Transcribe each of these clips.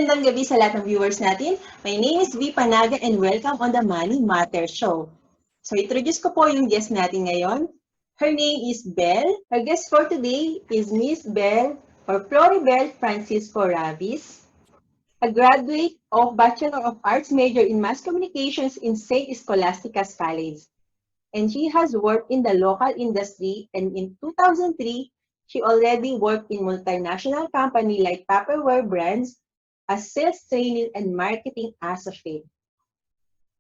Magandang gabi sa lahat ng viewers natin. My name is V. Panaga and welcome on the Money Matters Show. So, introduce ko po yung guest natin ngayon. Her name is Belle. Her guest for today is Miss Belle or Floribel Francisco Ravis, a graduate of Bachelor of Arts major in Mass Communications in St. Scholastica's College. And she has worked in the local industry, and in 2003, she already worked in multinational company like Tupperware Brands as sales trainee and marketing associate.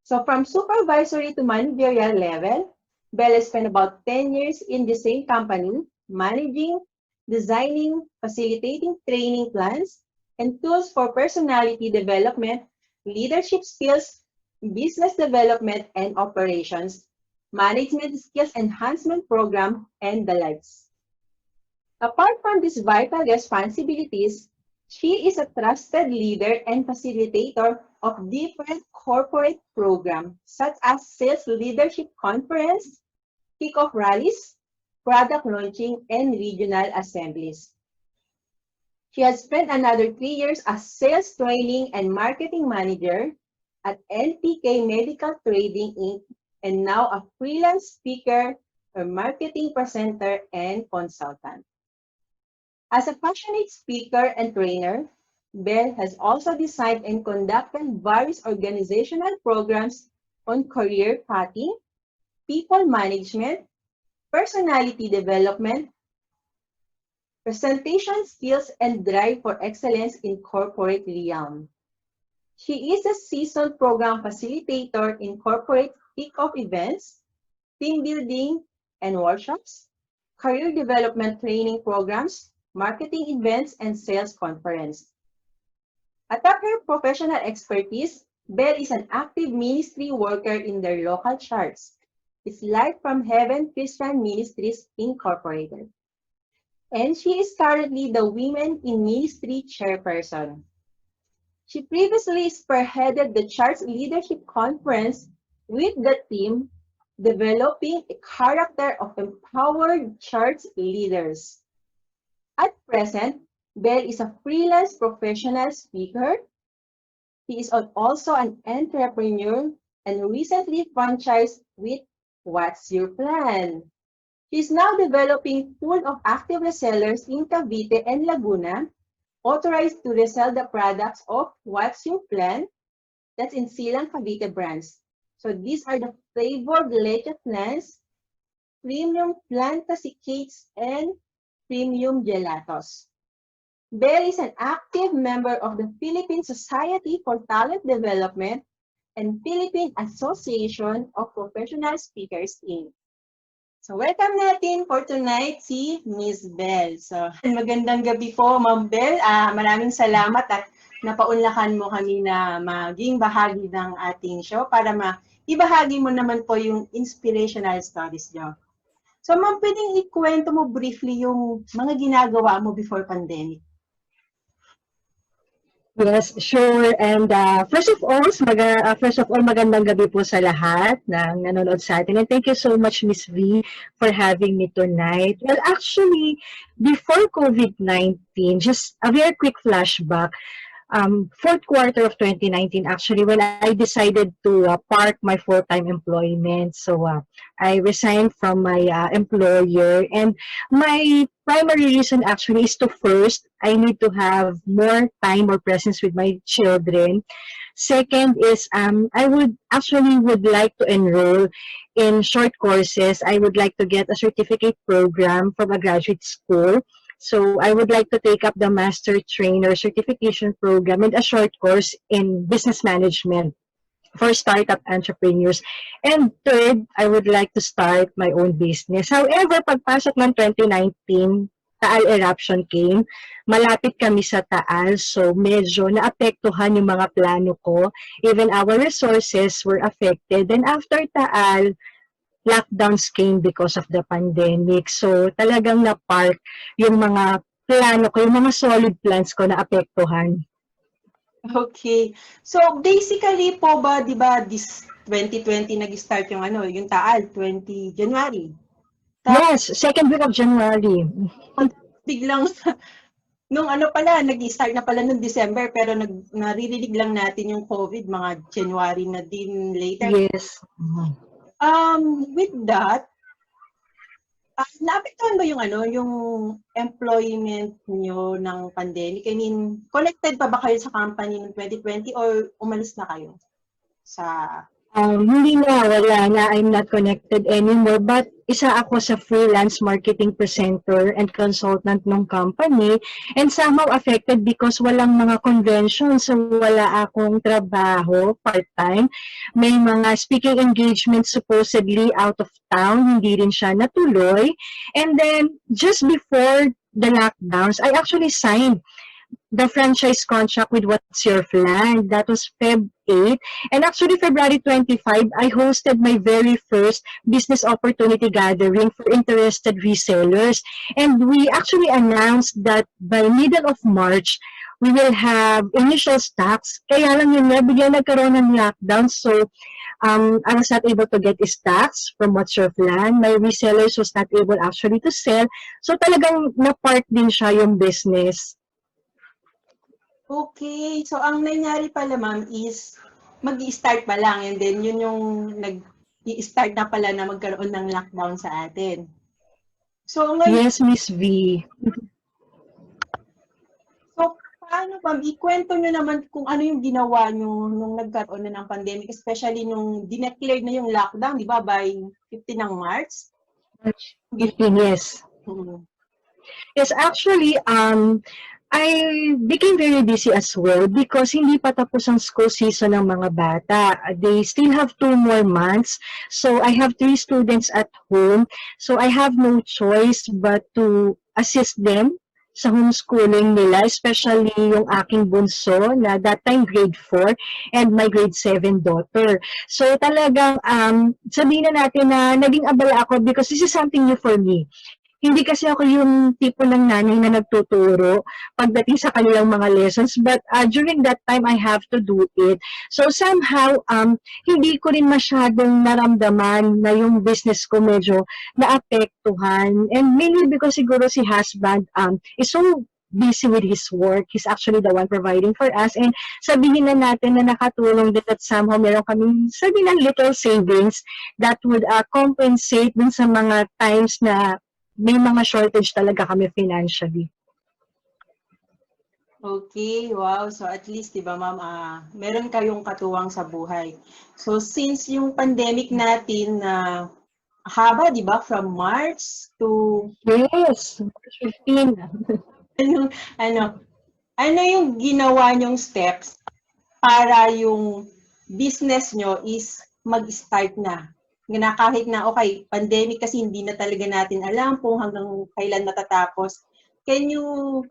So from supervisory to managerial level, Bella spent about 10 years in the same company, managing, designing, facilitating training plans, and tools for personality development, leadership skills, business development and operations, management skills enhancement program, and the likes. Apart from these vital responsibilities, she is a trusted leader and facilitator of different corporate programs such as Sales Leadership Conference, Kickoff Rallies, Product Launching, and Regional Assemblies. She has spent another 3 years as Sales Training and Marketing Manager at NPK Medical Trading Inc. and now a freelance speaker, a marketing presenter, and consultant. As a passionate speaker and trainer, Belle has also designed and conducted various organizational programs on career pathing, people management, personality development, presentation skills, and drive for excellence in corporate realm. She is a seasoned program facilitator in corporate kick-off events, team building and workshops, career development training programs, marketing events, and sales conference. Atop her professional expertise, Belle is an active ministry worker in their local church. It's Light from Heaven Christian Ministries Incorporated. And she is currently the Women in Ministry chairperson. She previously spearheaded the church leadership conference with the team developing a character of empowered church leaders. At present, Belle is a freelance professional speaker. He is also an entrepreneur and recently franchised with What's Your Plan? She is now developing pool of active resellers in Cavite and Laguna, authorized to resell the products of What's Your Plan? That's in Silang Cavite brands. So these are the flavored leche plans, premium fantasy cakes, and premium gelatos. Belle is an active member of the Philippine Society for Talent Development and Philippine Association of Professional Speakers, Inc. So welcome natin for tonight si Miss Belle. So magandang gabi po, Ma'am Belle. Maraming salamat at napaunlakan mo kami na maging bahagi ng ating show para ibahagi mo naman po yung inspirational stories niyo. So, ma'am, pwedeng ikwento mo briefly yung mga ginagawa mo before pandemic? Yes, sure. And first of all, magandang gabi po sa lahat ng nanonood sa atin. And thank you so much, Miss V, for having me tonight. Well, actually, before COVID-19, just a very quick flashback. Fourth quarter of 2019, actually, when I decided to park my full-time employment. So I resigned from my employer, and my primary reason actually is to first, I need to have more time or presence with my children. Second is, I would like to enroll in short courses. I would like to get a certificate program from a graduate school. So I would like to take up the Master Trainer Certification Program and a short course in business management for startup entrepreneurs. And third, I would like to start my own business. However, pagpasok ng 2019, Taal eruption came. Malapit kami sa Taal, so medyo naapektuhan yung mga plano ko. Even our resources were affected. And after Taal, lockdowns came because of the pandemic. So, talagang na-park yung mga plano ko, yung mga solid plans ko na apektuhan. Okay. So, basically po ba, di ba, this 2020 nag-start yung yung Taal, 20 January? Yes, second week of January. Biglang Nung ano pala, nag-start na pala nung December, pero naririnig lang natin yung COVID, mga January na din later. Yes. With that, naapektuhan ba yung ano, yung employment nyo ng pandemic? I mean, connected pa ba kayo sa company ng 2020 or umalis na kayo sa... Hindi na, wala na. I'm not connected anymore. But isa ako sa freelance marketing presenter and consultant ng company and somehow affected because walang mga conventions. So wala akong trabaho part-time. May mga speaking engagements supposedly out of town. Hindi rin siya natuloy. And then just before the lockdowns, I actually signed the franchise contract with What's Your Flan. That was Feb 8. And actually, February 25, I hosted my very first business opportunity gathering for interested resellers. And we actually announced that by middle of March, we will have initial stocks. Kaya lang yun na, bigyan nagkaroon ng lockdown. So, I was not able to get stocks from What's Your Flan. My resellers was not able actually to sell. So, talagang na-part din siya yung business. Okay. So, ang nangyari pala, ma'am, is mag-i-start pa lang and then yun yung nag-i-start na pala na magkaroon ng lockdown sa atin. So, ngayon, Yes, Miss V. so, paano, ma'am, ikwento nyo naman kung ano yung ginawa nyo nung nagkaroon na ng pandemic, especially nung dineclare na yung lockdown, di ba, by 15 ng March? 15, yes. Yes, actually, I became very busy as well because hindi pa tapos ang school season ng mga bata. They still have 2 more months. So I have 3 students at home. So I have no choice but to assist them sa homeschooling nila, especially yung aking bunso na that time grade 4 and my grade 7 daughter. So talagang sabihin na natin na naging abala ako because this is something new for me. Hindi kasi ako yung tipo ng nanay na nagtuturo pagdating sa kanilang mga lessons. But during that time, I have to do it. So somehow, hindi ko rin masyadong naramdaman na yung business ko medyo naapektuhan. And mainly because siguro si husband is so busy with his work. He's actually the one providing for us. And sabihin na natin na nakatulong din at somehow meron kaming sabihin ng little savings that would compensate dun sa mga times na may mga shortage talaga kami financially. Okay, wow. So at least, di ba, ma'am, meron kayong katuwang sa buhay. So since yung pandemic natin na haba, di ba, from March to... Yes, 15. ano yung ginawa nyong steps para yung business nyo is mag-start na? Na kahit na, okay, pandemic kasi hindi na talaga natin alam kung hanggang kailan matatapos. Can you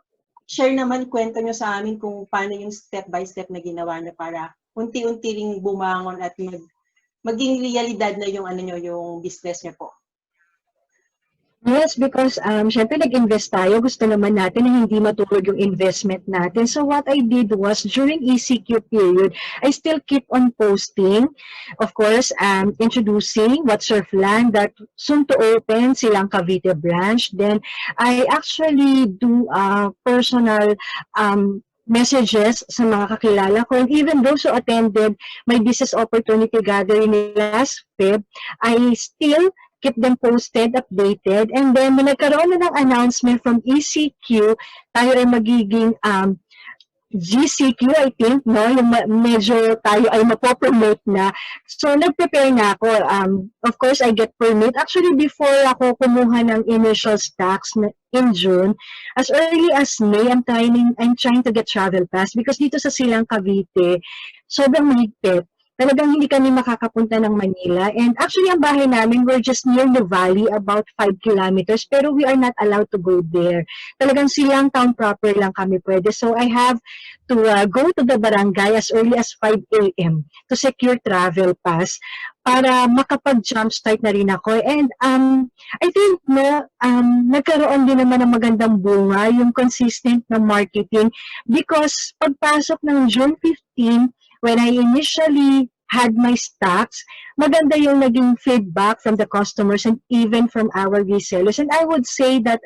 share naman, kwento nyo sa amin kung paano yung step by step na ginawa nyo para unti-unti ring bumangon at maging realidad na yung ano nyo, yung business nyo po? Yes, because syempre nag-invest tayo. Gusto naman natin na hindi matulog yung investment natin. So what I did was, during ECQ period, I still keep on posting. Of course, introducing What's Your Flan that soon to open silang Cavite branch. Then, I actually do personal messages sa mga kakilala ko. And even those who attended my business opportunity gathering last Feb, I still keep them posted, updated, and then when nagkaroon na ng announcement from ECQ, tayo ay magiging GCQ, I think, no? Yung medyo tayo ay mapopromote na. So, nag-prepare na ako. Of course, I get permit. Actually, before ako kumuha ng initial stocks in June, as early as May, I'm trying to get travel pass because dito sa Silang Cavite, sobrang mahigpit. Talagang hindi kami makakapunta ng Manila. And actually, ang bahay namin, we're just near the valley, about 5 kilometers, pero we are not allowed to go there. Talagang Silang town proper lang kami pwede. So I have to go to the barangay as early as 5 a.m. to secure travel pass para makapag-jumpstart na rin ako. And I think na nagkaroon din naman ng magandang bunga yung consistent na marketing because pagpasok ng June 15, when I initially had my stocks, maganda yung naging feedback from the customers and even from our resellers. And I would say that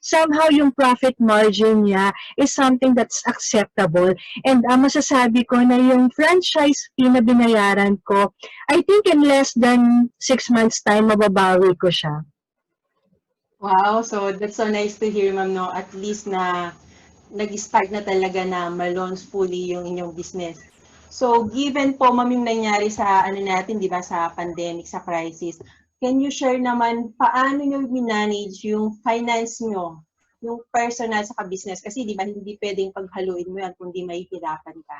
somehow yung profit margin niya is something that's acceptable. And masasabi ko na yung franchise fee na binayaran ko, I think in less than 6 months time, mababawi ko siya. Wow, so that's so nice to hear, ma'am, no? At least na nag-start na talaga na ma-launch fully yung inyong business. So, given po, ma'am, yung nangyari sa ano natin, di ba, sa pandemic, sa crisis, can you share naman paano nyo manage yung finance nyo, yung personal sa business? Kasi di ba, hindi pwedeng paghaluin mo yan kundi mahihirapan ka.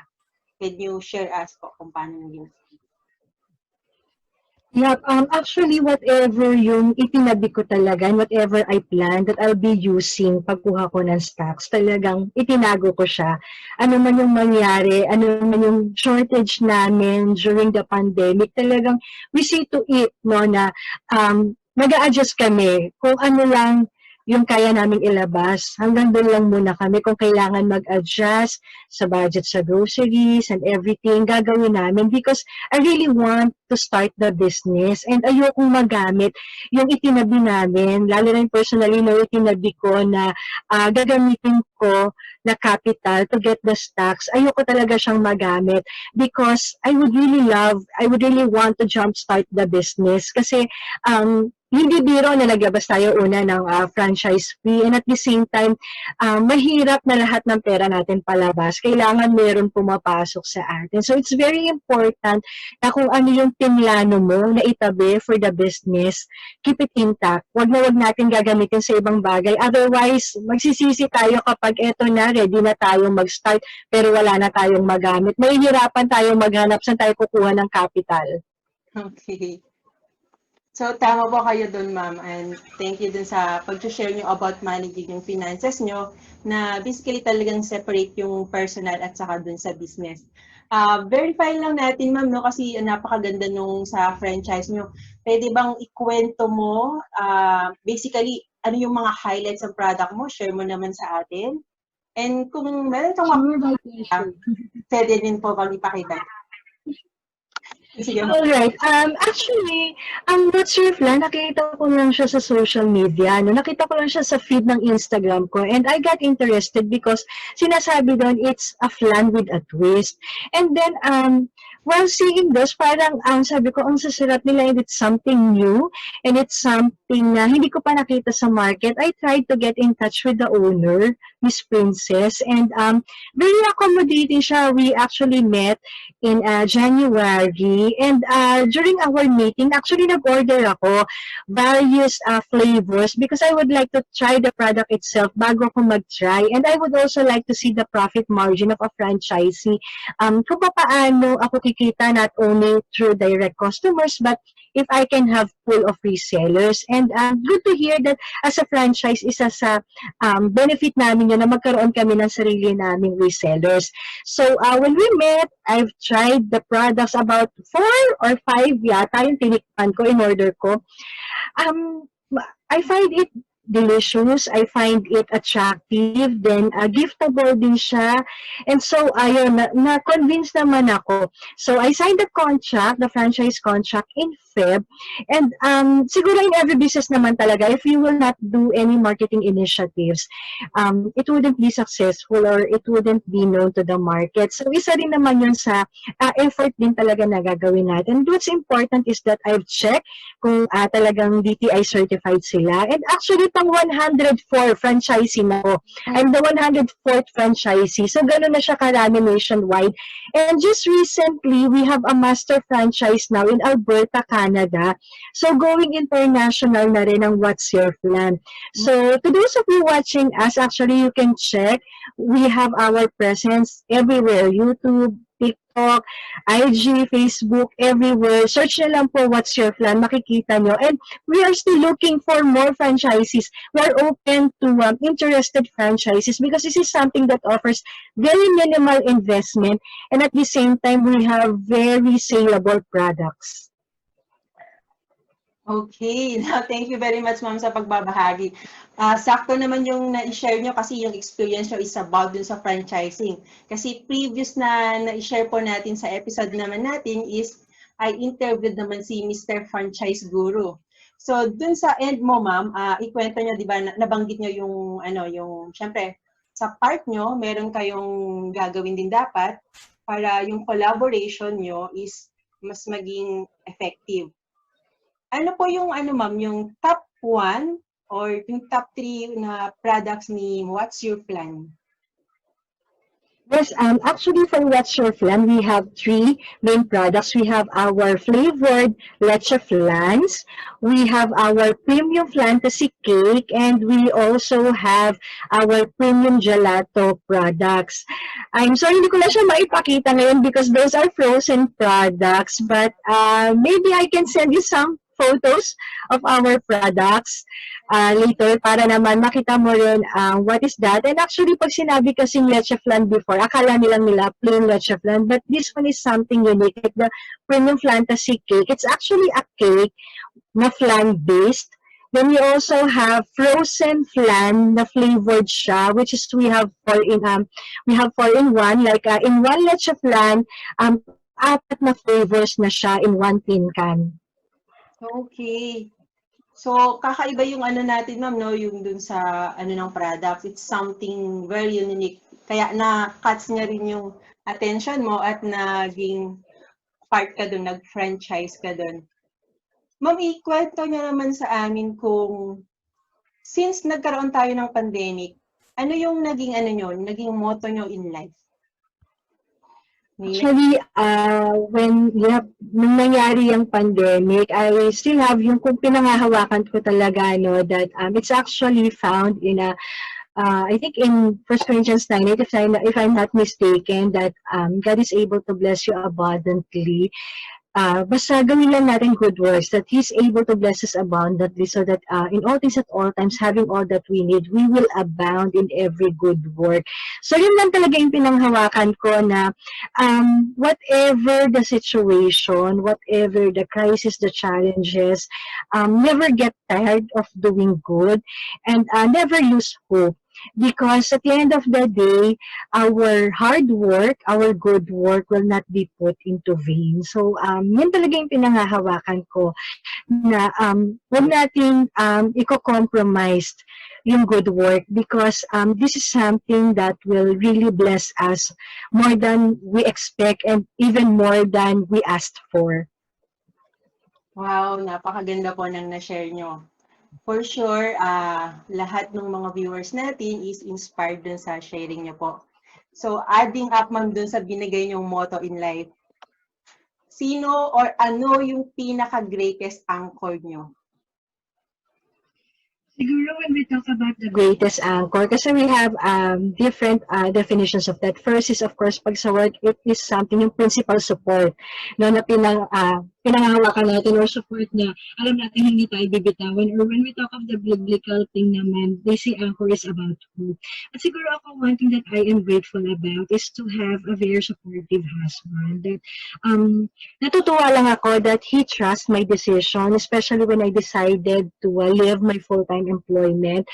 Can you share us po kung paano nyo ginawa? Yep, actually, whatever yung itinabi ko talaga, and whatever I plan that I'll be using pagkuha ko ng stocks, talagang itinago ko siya. Ano man yung mangyari, ano man yung shortage namin during the pandemic, talagang we see to it, no, na mag-a-adjust kami kung ano lang yung kaya naming ilabas. Hanggang doon lang muna kami. Kung kailangan mag-adjust sa budget sa groceries and everything, gagawin namin because I really want to start the business and ayokong magamit yung itinabi namin, lalo na yung personally na itinabi ko na gagamitin ko na capital to get the stocks. Ayoko talaga siyang magamit because I would really want to jumpstart the business kasi hindi biro na naglabas tayo una ng franchise fee and at the same time, mahirap na lahat ng pera natin palabas. Kailangan meron pumapasok sa atin. So it's very important na kung ano yung pinlano mo na itabi for the business, keep it intact. Wag na wag natin gagamitin sa ibang bagay. Otherwise, magsisisi tayo kapag eto na, ready na tayong mag-start pero wala na tayong magamit. Mahihirapan tayong maghanap saan tayo kukuha ng capital. Okay. So, tama po kayo dun, ma'am. And thank you dun sa pag-share nyo about managing yung finances nyo na basically talagang separate yung personal at saka dun sa business. Verify lang natin, ma'am, no, kasi napakaganda nung sa franchise nyo. Pwede bang ikwento mo, basically, ano yung mga highlights ng product mo? Share mo naman sa atin. And kung meron kang pwede din po bang ipakita? Alright. Actually, what's your plan? Nakita ko lang siya sa social media. No? Nakita ko lang siya sa feed ng Instagram ko. And I got interested because sinasabi doon, it's a flan with a twist. And then, while seeing this, parang sabi ko, ang sasarap nila and it's something new. And it's something na hindi ko pa nakita sa market. I tried to get in touch with the owner, Miss Princess. And very accommodating siya. We actually met in January. And during our meeting, actually nag-order ako various flavors because I would like to try the product itself bago ko mag-try. And I would also like to see the profit margin of a franchisee. Kung paano ako kikita not only through direct customers, but if I can have pool of resellers. And good to hear that as a franchise, isa sa benefit namin yun na magkaroon kami ng sarili naming resellers. So when we met, I've tried the products about 4 or 5 yata yung tinikman ko in order ko. I find it delicious. I find it attractive. Then, giftable din siya. And so, ayun, na-convince naman ako. So, I signed the contract, the franchise contract in Feb. And siguro in every business naman talaga, if you will not do any marketing initiatives, it wouldn't be successful or it wouldn't be known to the market. So, isa rin naman yun sa effort din talaga na gagawin natin. And what's important is that I've checked kung talagang DTI certified sila. And actually, pang 104 franchisee na ako. I'm the 104th franchisee. So, gano'n na siya karami nationwide. And just recently, we have a master franchise now in Alberta, Canada. So, going international na rin ang What's Your Plan. So, to those of you watching us, actually, you can check. We have our presence everywhere. YouTube, TikTok, IG, Facebook, everywhere. Search na lang po What's Your Plan, makikita nyo. And we are still looking for more franchises. We are open to interested franchises because this is something that offers very minimal investment and at the same time, we have very saleable products. Okay. Thank you very much, ma'am, sa pagbabahagi. Sakto naman yung na-share nyo kasi yung experience nyo is about dun sa franchising. Kasi previous na na-share po natin sa episode naman natin is I interviewed naman si Mr. Franchise Guru. So, dun sa end mo, ma'am, ikwento niyo, di ba, nabanggit niyo yung, syempre, sa part niyo, meron kayong gagawin din dapat para yung collaboration niyo is mas maging effective. Ano po yung, ma'am, yung top 1 or yung top 3 na products ni What's Your Plan? Yes, actually for What's Your Flan, we have three main products. We have our flavored leche flans, we have our premium fantasy cake, and we also have our premium gelato products. I'm sorry, hindi ko na siya maipakita ngayon because those are frozen products, but maybe I can send you some photos of our products later para naman makita mo rin what is that. And actually, pag sinabi kasing leche flan before, akala nila plain leche flan, but this one is something unique. Like the premium fantasy cake, it's actually a cake na flan-based. Then we also have frozen flan na flavored siya, which is we have four in one. Like in one leche flan, apat na flavors na siya in one tin can. Okay. So, kakaiba yung natin, ma'am, no? Yung dun sa, ng products. It's something very unique. Kaya na-catch niya rin yung attention mo at naging part ka dun, nag-franchise ka dun. Ma'am, ikwento niya naman sa amin kung since nagkaroon tayo ng pandemic, ano yung naging motto nyo in life? Actually, nung nangyari yung pandemic, I still have yung kung pinangahawakan ko talaga, no, that it's actually found in I think in 1 Corinthians 9, if I'm not mistaken, that God is able to bless you abundantly. Basta gawin lang natin good works, that He's able to bless us abundantly so that in all things at all times, having all that we need, we will abound in every good work. So yun lang talaga yung pinanghawakan ko na whatever the situation, whatever the crisis, the challenges, never get tired of doing good and never lose hope. Because at the end of the day, our hard work, our good work will not be put into vain. So, yan talaga yung pinangahawakan ko na huwag natin i-compromise yung good work because this is something that will really bless us more than we expect and even more than we asked for. Wow, napakaganda po ng na-share nyo. For sure, lahat ng mga viewers natin is inspired dun sa sharing niyo po. So, adding up, ma'am, dun sa binigay niyong motto in life, sino or ano yung pinaka-greatest anchor niyo? Siguro when we talk about the greatest anchor, kasi we have different definitions of that. First is, of course, pag sa work, it is something yung principal support, no, na pinangahawakan natin or support na alam natin hindi tayo bibitawan. Or when we talk of the biblical thing naman, they say anchor is about hope. At siguro ako, one thing that I am grateful about is to have a very supportive husband. That natutuwa lang ako that he trusts my decision, especially when I decided to leave my full-time employment.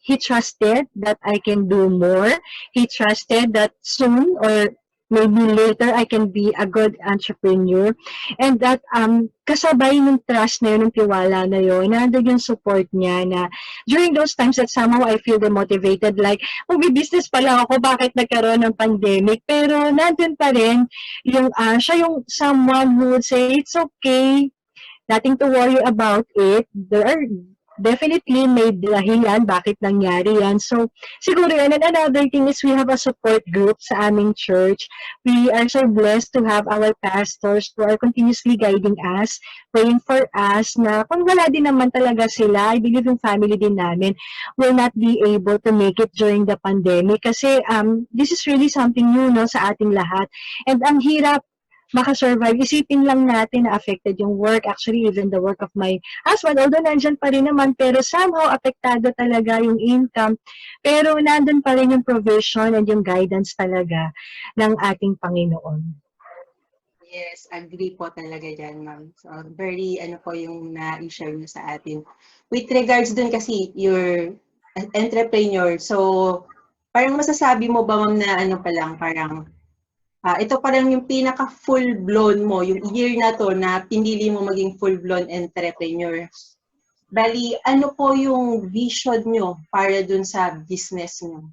He trusted that I can do more. He trusted that soon or maybe later I can be a good entrepreneur. And that kasabay ng trust na yun, ng tiwala na yun, nandun yung support niya na during those times that somehow I feel demotivated, like, mag-business pa lang ako, bakit nagkaroon ng pandemic? Pero nandun pa rin yung, siya yung someone who would say, it's okay, nothing to worry about it. There are definitely may dahilan bakit nangyari yan. So, siguro yan. And another thing is we have a support group sa aming church. We are so blessed to have our pastors who are continuously guiding us, praying for us na kung wala din naman talaga sila, I believe yung family din namin will not be able to make it during the pandemic kasi this is really something new, no, sa ating lahat. And ang hirap makasurvive. Isipin lang natin na affected yung work, actually even the work of my husband, although nandyan pa rin naman, pero somehow apektado talaga yung income, pero nandun pa rin yung provision and yung guidance talaga ng ating Panginoon. Yes, agree po talaga dyan, ma'am. So, very, po yung na-share nyo sa atin. With regards dun kasi, you're an entrepreneur, so, parang masasabi mo ba, ma'am, na parang ito parang yung pinaka full-blown mo, yung year na to na pinili mo maging full-blown entrepreneur. Bali, ano po yung vision nyo para dun sa business nyo?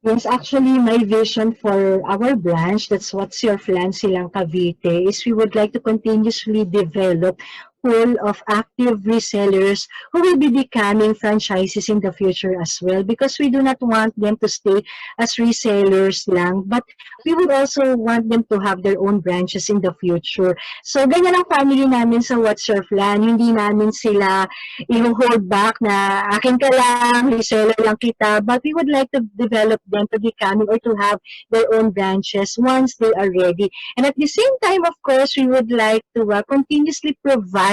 Yes, actually, my vision for our branch, that's what's your plan silang Cavite, is we would like to continuously develop pool of active resellers who will be becoming franchises in the future as well, because we do not want them to stay as resellers lang, but we would also want them to have their own branches in the future. So, ganyan ang family namin sa What's Your Plan. Hindi namin sila i-hold back na akin ka lang, reseller lang kita, but we would like to develop them to becoming or to have their own branches once they are ready. And at the same time, of course, we would like to continuously provide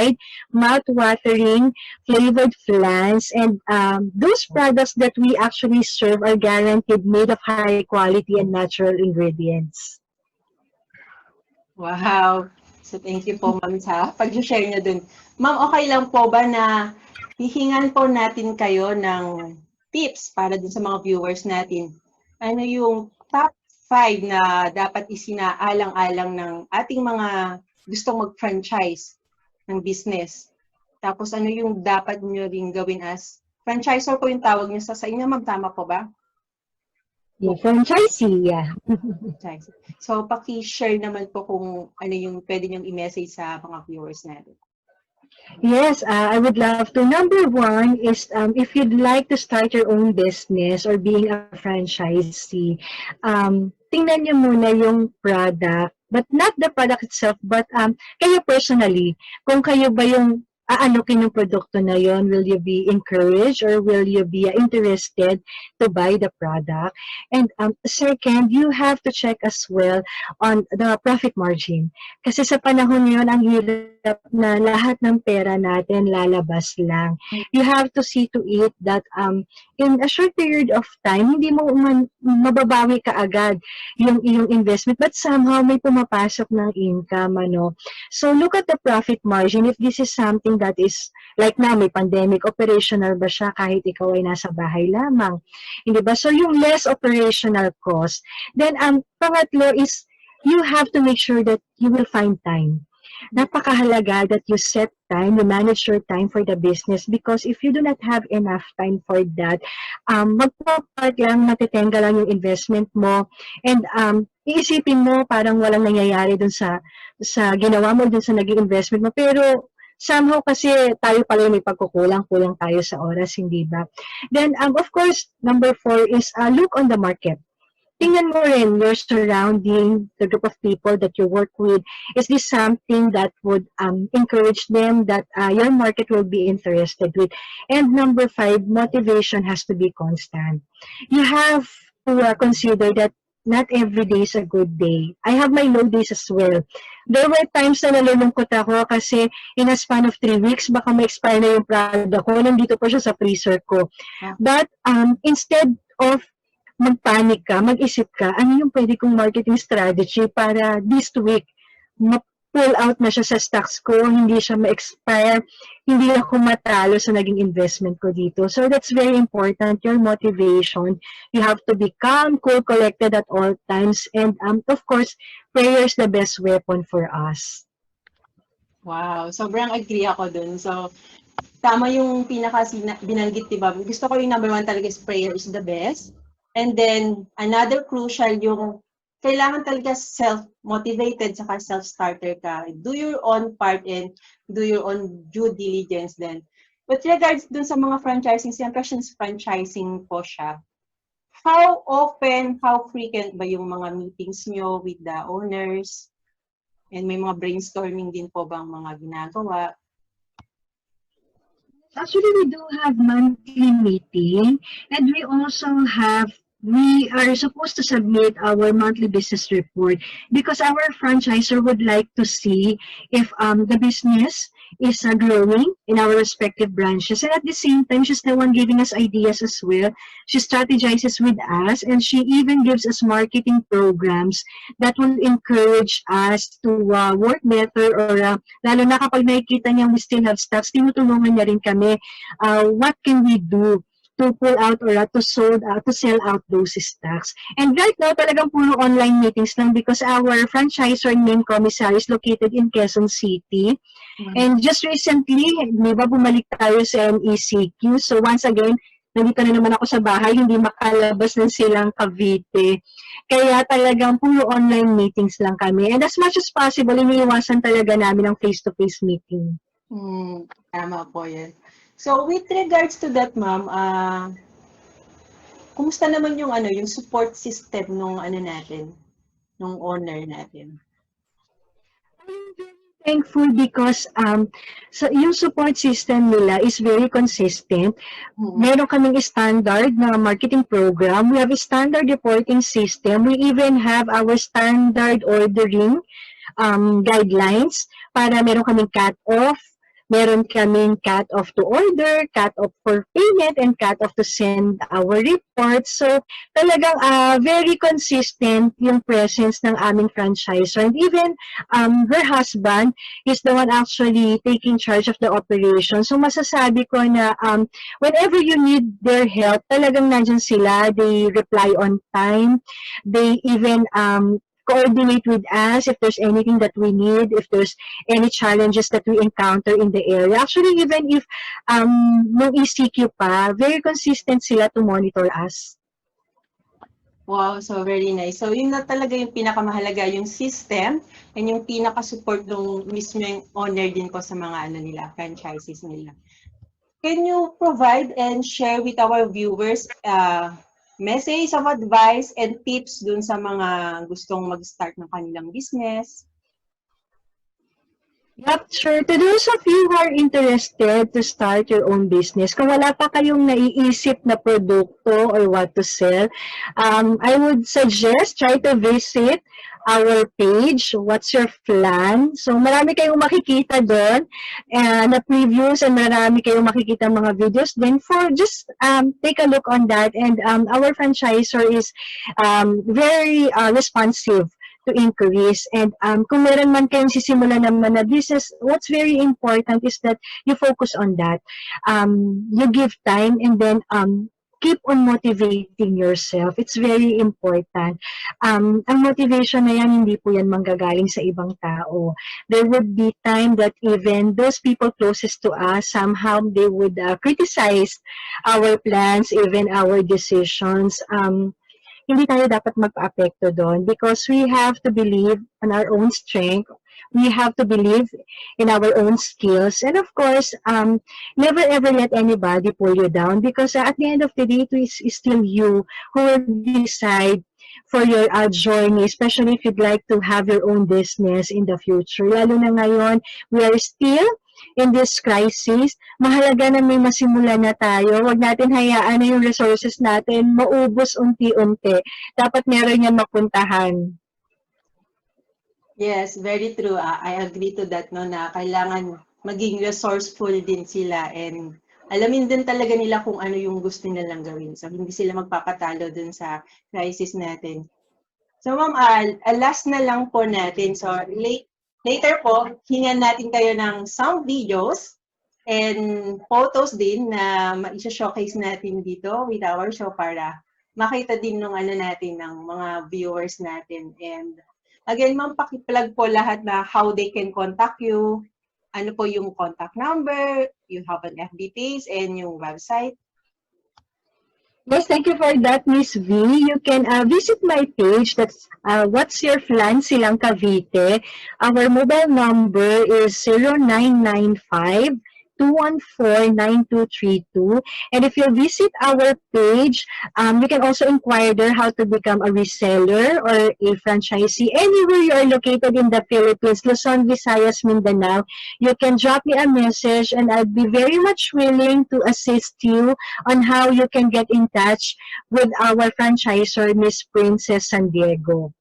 mouth-watering flavored flans, and those products that we actually serve are guaranteed made of high quality and natural ingredients. Wow! So, thank you po, ma'am, sa pag-share niyo dun. Ma'am, okay lang po ba na hihingan po natin kayo ng tips para dun sa mga viewers natin? Ano yung top 5 na dapat isinaalang-alang ng ating mga gustong mag-franchise ng business? Tapos ano yung dapat nyo ring gawin as franchisor po yung tawag nyo sa inyo, ma'am, tama po ba? Yeah, franchisee, yeah. So, paki-share naman po kung ano yung pwede nyong i-message sa mga viewers natin. Yes, I would love to. Number one is if you'd like to start your own business or being a franchisee, tingnan niyo muna yung product, but not the product itself, but kayo personally, kung kayo ba yung aanokin yung produkto na yon, will you be encouraged or will you be interested to buy the product? And second, you have to check as well on the profit margin. Kasi sa panahon ngayon, ang hirap na lahat ng pera natin lalabas lang. You have to see to it that in a short period of time, hindi mo mababawi ka agad yung iyong investment, but somehow may pumapasok ng income, ano. So look at the profit margin. If this is something that is, like now, may pandemic, operational ba siya kahit ikaw ay nasa bahay lamang? Hindi ba? So yung less operational cost. Then, pangatlo is, you have to make sure that you will find time. Napakahalaga that you set time, you manage your time for the business, because if you do not have enough time for that, magpapart lang, matitenga lang yung investment mo, and iisipin mo parang walang nangyayari dun sa ginawa mo, dun sa naging investment mo, pero somehow kasi tayo pala may pagkukulang, kulang tayo sa oras, hindi ba? Then, of course, number 4 is look on the market. Tingnan mo rin your surrounding, the group of people that you work with. Is this something that would encourage them, that your market will be interested with? And number 5, motivation has to be constant. You have to consider that not every day is a good day. I have my low days as well. There were times na nalulungkot ako kasi in a span of 3 weeks, baka ma-expire na yung product ko. Nandito pa siya sa freezer ko. But instead of magpanik ka, mag-isip ka, ano yung pwede kong marketing strategy para this week, ma-pull out na siya sa stocks ko, hindi siya ma-expire, hindi ako matalo sa naging investment ko dito. So that's very important, your motivation. You have to be calm, cool, collected at all times, and of course, prayer is the best weapon for us. Wow, sobrang agree ako dun. So, tama yung binanggit, diba? Gusto ko yung number 1 talaga is prayer is the best. And then, another crucial yung kailangan talaga self-motivated saka self-starter ka. Do your own part and do your own due diligence then. With regards dun sa mga franchising, siyempre franchising po siya. How often, how frequent ba yung mga meetings nyo with the owners? And may mga brainstorming din po bang mga ginagawa? Actually, we do have monthly meeting, and we are supposed to submit our monthly business report because our franchisor would like to see if the business is growing in our respective branches. And at the same time, she's the one giving us ideas as well. She strategizes with us, and she even gives us marketing programs that will encourage us to work better, or lalo na kapag nakikita niya we still have stocks, tinutulungan niya rin kami. What can we do to pull out or to sell out those stocks. And right now, talagang puro online meetings lang because our franchisor main commissary is located in Quezon City. And just recently, di ba, bumalik tayo sa MECQ. So once again, nandito na naman ako sa bahay, hindi makalabas ng silang Cavite. Kaya talagang puro online meetings lang kami. And as much as possible, iniiwasan talaga namin ang face-to-face meeting. Tama po yan. So with regards to that, ma'am, kumusta naman yung yung support system nung natin, nung owner natin? Thankful because so yung support system nila is very consistent. Meron kaming standard na marketing program. We have a standard reporting system. We even have our standard ordering guidelines para meron kaming cut-off. Meron kaming cut-off to order, cut-off for payment, and cut-off to send our reports. So, talagang very consistent yung presence ng aming franchisor. And even her husband is the one actually taking charge of the operation. So, masasabi ko na whenever you need their help, talagang nandyan sila. They reply on time. They even coordinate with us if there's anything that we need, if there's any challenges that we encounter in the area. Actually, even if no ECQ pa, very consistent sila to monitor us. Wow, so very nice. So yun na talaga yung pinakamahalaga, yung system and yung pinaka-support ng mismo yung owner din ko sa mga nila, franchises nila. Can you provide and share with our viewers message of advice and tips dun sa mga gustong mag-start ng kanilang business? Yep, sure. To those of you who are interested to start your own business, kung wala pa kayong naiisip na produkto or what to sell, I would suggest try to visit our page, What's Your Plan? So marami kayong makikita doon na previews and marami kayong makikita mga videos. Then for just take a look on that, and our franchisor is very responsive to increase. And kung meron man kayong sisimulan naman na business, what's very important is that you focus on that. You give time and then keep on motivating yourself. It's very important. Ang motivation na yan, hindi po yan manggagaling sa ibang tao. There would be time that even those people closest to us, somehow they would criticize our plans, even our decisions. Hindi tayo dapat magpa-apekto doon because we have to believe in our own strength. We have to believe in our own skills. And of course, never ever let anybody pull you down because at the end of the day, it is still you who will decide for your journey, especially if you'd like to have your own business in the future. Lalo na ngayon, we are still in this crisis. Mahalaga na may masimulan na tayo. Huwag natin hayaan na yung resources natin maubos unti-unti. Dapat meron yan mapuntahan. Yes, very true. I agree to that, no, na kailangan maging resourceful din sila and alamin din talaga nila kung ano yung gusto nilang gawin. So, hindi sila magpapatalo dun sa crisis natin. So, ma'am, last na lang po natin. So, later po, hingan natin kayo ng sound videos and photos din na ma-showcase natin dito with our show para makita din ng natin ng mga viewers natin. And again, ma'am, paki-plug po lahat na how they can contact you. Ano po yung contact number, you have an FB page, and yung website. Yes, thank you for that, Miss V. You can visit my page. That's What's Your Plan, Silang Cavite. Our mobile number is 0995 214-9232. And if you visit our page, you can also inquire there how to become a reseller or a franchisee. Anywhere you are located in the Philippines, Luzon, Visayas, Mindanao, you can drop me a message and I'd be very much willing to assist you on how you can get in touch with our franchisor, Miss Princess San Diego.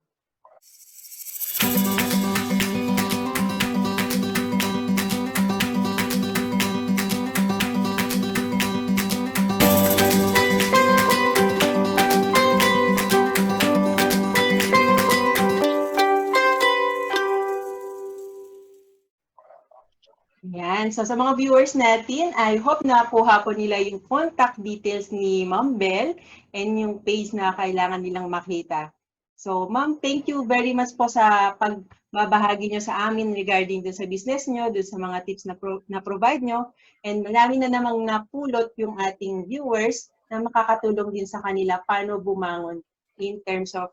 Yan. Ayan, so sa mga viewers natin, I hope nakuha po nila yung contact details ni Ma'am Bell and yung page na kailangan nilang makita. So, Ma'am, thank you very much po sa pagbabahagi nyo sa amin regarding dun sa business nyo, dun sa mga tips na provide nyo. And marami na namang napulot yung ating viewers na makakatulong din sa kanila paano bumangon in terms of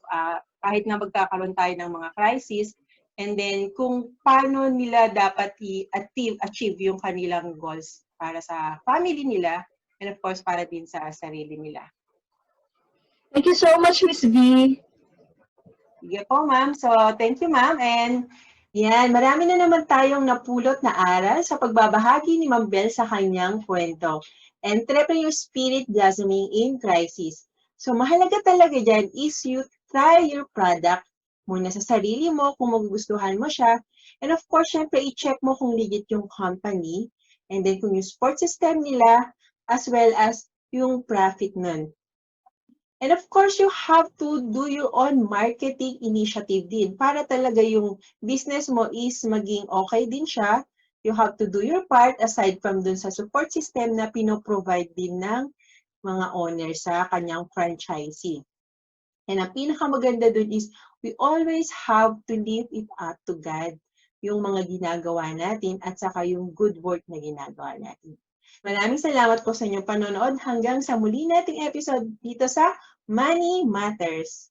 kahit na magkakaroon tayo ng mga crisis, and then kung paano nila dapat i-achieve yung kanilang goals para sa family nila and of course para din sa sarili nila. Thank you so much, Miss V. Sige po, ma'am. So, thank you, ma'am. And yan, marami na naman tayong napulot na aral sa pagbabahagi ni Ma'am Bell sa kanyang kwento. Entrepreneur Spirit Blossoming in Crisis. So, mahalaga talaga dyan is you try your product muna sa sarili mo kung magugustuhan mo siya. And of course, syempre, i-check mo kung legit yung company. And then kung yung support system nila, as well as yung profit nun. And of course, you have to do your own marketing initiative din para talaga yung business mo is maging okay din siya. You have to do your part aside from dun sa support system na pinoprovide din ng mga owner sa kanyang franchisee. And ang pinakamaganda dun is we always have to leave it up to God yung mga ginagawa natin at saka yung good work na ginagawa natin. Maraming salamat po sa inyong panonood hanggang sa muli nating episode dito sa Money Matters.